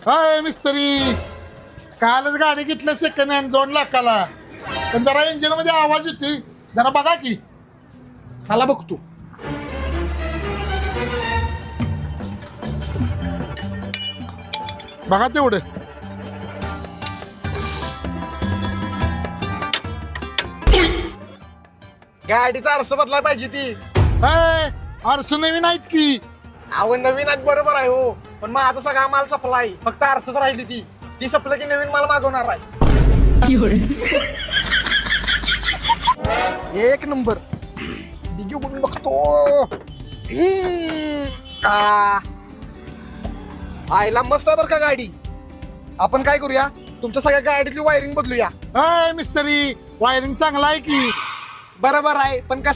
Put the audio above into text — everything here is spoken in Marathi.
हाय मिस्त्री, कालच गाडी घेतलं सेकंड हँड 2 लाखाला, पण जरा इंजिन मध्ये आवाज येतोय, जरा बघा की. चला बघतो. बघा तेवढं. गाडीचा आरसा बदलायला पाहिजे ती. हाय, आरस नवीन आहेत की. अहो नवीन आहेत बरोबर आहे हो, पण माझा सगळा माल सपला आहे. फक्त आरसाच राहिली ती सपलं की नवीन माल मागवणार आहे. एक नंबर डिग्यू बघून बघतो. आईला मस्त आहे बरं का गाडी. आपण काय करूया, तुमच्या सगळ्या गाडीतली वायरिंग बदलूया. हाय मिस्त्री, वायरिंग चांगला आहे की. बरोबर आहे, पण कसं